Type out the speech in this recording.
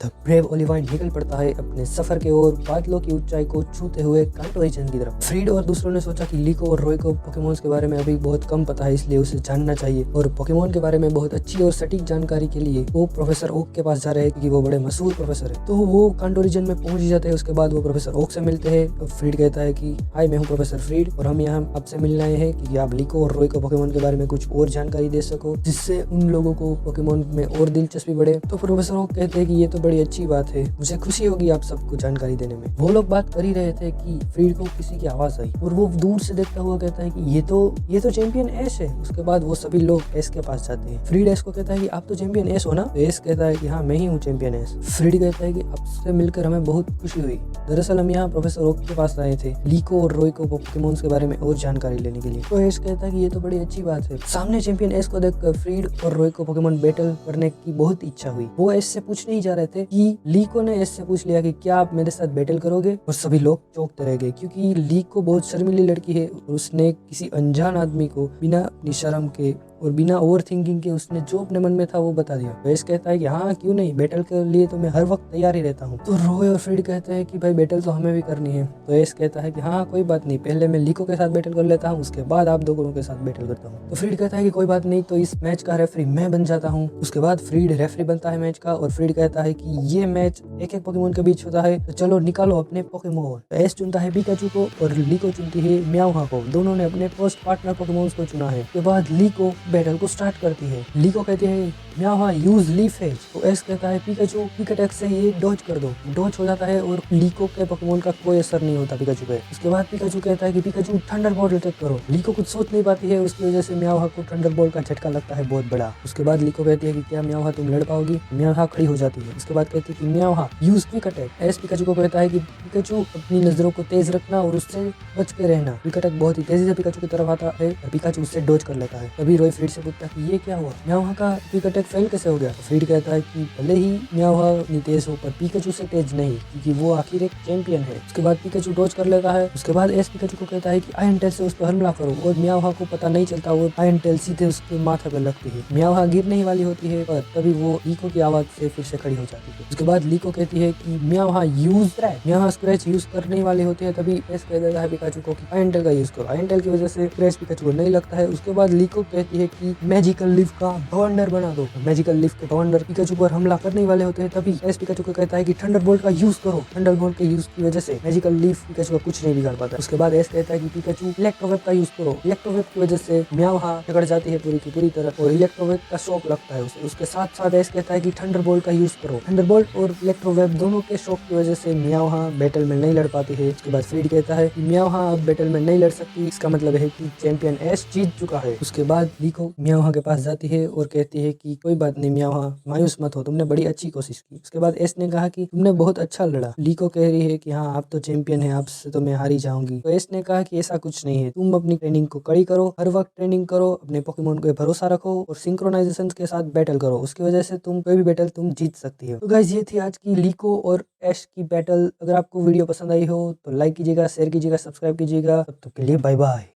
The brave olivine निकल पड़ता है अपने सफर के ओर, बादलों की ऊंचाई को छूते हुए कांटो रीजन की तरफ। फ्रीड और दूसरों ने सोचा कि लीको और रॉय को पोकेमोन्स के बारे में अभी बहुत कम पता है, इसलिए उसे जानना चाहिए और पोकेमोन के बारे में बहुत अच्छी और सटीक जानकारी के लिए वो प्रोफेसर ओक के पास जा रहे हैं क्योंकि वो बड़े मशहूर प्रोफेसर है। तो वो कांटो रीजन में पहुंच ही जाते हैं। उसके बाद वो प्रोफेसर ओक से मिलते हैं। फ्रीड कहता है कि हाय, मैं हूँ प्रोफेसर फ्रीड और हम यहाँ आपसे मिलने आए हैं कि आप लीको और रॉय को पोकेमोन के बारे में कुछ और जानकारी दे सको, जिससे उन लोगों को पोकेमोन में और दिलचस्पी बढ़े। तो प्रोफेसर ओक कहते हैं कि ये तो बड़ी अच्छी बात है, मुझे खुशी होगी आप सबको जानकारी देने में। वो लोग बात कर ही रहे थे कि फ्रीड को किसी की आवाज आई और वो दूर से देखता हुआ कहता है कि ये तो चैंपियन एश है। उसके बाद वो सभी लोग एश के पास जाते हैं। फ्रीड एश को कहता है कि आप तो चैंपियन एश हो ना? तो एश कहता है कि हाँ, मैं ही हूँ चैंपियन एश। फ्रीड कहता है कि आपसे मिलकर हमें बहुत खुशी हुई। दरअसल हम यहाँ प्रोफेसर ओक के पास आए थे लीको और रॉय को पोकेमोन्स के बारे में और जानकारी लेने के लिए। तो एश कहता है कि ये तो बड़ी अच्छी बात है। सामने चैंपियन एश को देखकर फ्रीड और रॉय को पोकेमोन बैटल करने की बहुत इच्छा हुई। वो एश से पूछने ही जा रहे थे कि लीको ने एश से पूछ लिया कि क्या आप मेरे साथ बैटल करोगे, और सभी लोग चौंकते रह गए क्योंकि लीको बहुत शर्मीली लड़की है और उसने किसी अनजान आदमी को बिना अपनी शर्म के और बिना ओवर थिंकिंग के उसने जो अपने मन में था वो बता दिया। वेस कहता है कि हाँ, क्यों नहीं, बैटल के लिए तो मैं हर वक्त तैयार ही रहता हूँ। तो रॉय और फ्रीड कहते हैं कि भाई बैटल तो हमें भी करनी है। तो वेस कहता है कि हाँ, कोई बात नहीं, पहले मैं लीको के साथ बैटल कर लेता हूँ, उसके बाद आप दोनों के साथ बैटल करता हूँ। तो फ्रीड कहता है कि कोई बात नहीं, तो इस मैच का रेफरी मैं बन जाता हूँ। उसके बाद फ्रीड रेफरी बनता है मैच का और फ्रीड कहता है कि ये मैच एक पोकेमोन के बीच होता है, तो चलो निकालो अपने पोकेमोन। तो एस चुनता है पिकाचू को और लीको चुनती है म्याऊहा को। दोनों ने अपने फर्स्ट पार्टनर पोकेमोन्स को चुना है। उसके बाद लीको बैटल को स्टार्ट करती है। लीको कहती है म्याऊहा यूज लीफ एज। तो एस कहता है पिकाचू पिक अटैक से ये डॉज कर दो। डॉज हो जाता है और लीको के पोकेमोन का कोई असर नहीं होता पिकाचू पे। उसके बाद पिकाचू कहता है कि पिकाचू थंडरबोल्ट अटैक करो। लीको कुछ सोच नहीं पाती है, उसकी वजह से म्याऊहा को थंडरबोल्ट का झटका लगता है बहुत बड़ा। उसके बाद लीको कहती है कि क्या म्याऊहा तुम लड़ पाओगी? म्याऊहा खड़ी हो जाती है। उसके बाद कहती है कि म्याऊहा यूज क्विक अटैक। एस पिकाचू को कहता है कि पिकाचू अपनी नजरों को तेज रखना और उससे बच के रहना। क्विक अटैक बहुत ही तेजी से पिकाचू की तरफ आता है और पिकाचू उससे डॉज कर लेता है। तभी रॉय फ्रीड से पूछता है कि ये क्या हुआ, म्याऊहा का क्विक अटैक फेल कैसे हो गया? फ्रीड कहता है कि भले ही म्याऊहा इतनी तेज हो पर पिकाचू से तेज नहीं, क्योंकि वो आखिर एक चैंपियन है। उसके बाद पिकाचू डॉज कर लेता है। उसके बाद एस पिकाचू को कहता है कि आयरन टेल से उस पर हमला करो और म्याऊहा को पता नहीं चलता वो आयरन टेल सीधे उसके माथे पर लगती है। म्याऊहा गिरने ही वाली होती है पर तभी वो लीको की आवाज से फिर से खड़ी हो जाती है। उसके बाद लीको कहती है कि म्याऊहा यूज म्याऊहा स्क्रैच यूज करने वाली होती है। तभी एस कह देता है पिकाचू को कि आयरन टेल का यूज करो। आयरन टेल की वजह से स्क्रैच पिकाचू को नहीं लगता है। उसके बाद लीको कहती है कि मैजिकल लीफ का बवंडर बना दो। मैजिकल लीफ के बवंडर पिकाचू पर हमला करने वाले होते हैं। तभी एस पिकाचू को कहता है कि थंडरबोल्ट का यूज करो। थंडरबोल्ट के यूज की वजह से मैजिकल लीफ पिकाचू का कुछ नहीं बिगाड़ पाता। उसके बाद एस कहता है कि पिकाचू इलेक्ट्रोवेव का यूज करो। इलेक्ट्रोवेव की वजह से म्याऊहा झगड़ जाती है पूरी की पूरी तरह और इलेक्ट्रोवेव का शॉक लगता है उसे। उसके साथ साथ एस कहता है कि थंडरबोल्ट का यूज करो। थंडरबोल्ट और इलेक्ट्रोवेव दोनों के शॉक की वजह से म्याऊहा बैटल में नहीं लड़ पाती है। उसके बाद फ्रीड कहता है कि म्याऊहा अब बैटल में नहीं लड़ सकती, इसका मतलब है कि चैंपियन एस जीत चुका है। उसके बाद लीको म्याऊहा के पास जाती है और कहती है कि कोई बात नहीं म्याऊहा, मायूस मत हो, तुमने बड़ी अच्छी कोशिश की। उसके बाद एस ने कहा कि तुमने बहुत अच्छा लड़ा। लीको कह रही है कि हाँ, आप तो चैंपियन है, आपसे तो मैं हारी जाऊंगी। तो एस ने कहा कि ऐसा कुछ नहीं है, तुम अपनी ट्रेनिंग को कड़ी करो, हर वक्त ट्रेनिंग करो, अपने पोकेमोन पे भरोसा रखो और सिंक्रोनाइजेशन के साथ बैटल करो। उसकी वजह से तुम कोई भी बैटल तुम जीत सकती हो। तो गाइस, ये थी आज की लीको और एश की बैटल। अगर आपको वीडियो पसंद आई हो तो लाइक कीजिएगा, शेयर कीजिएगा, सब्सक्राइब कीजिएगा। तब तक के लिए बाय बाय।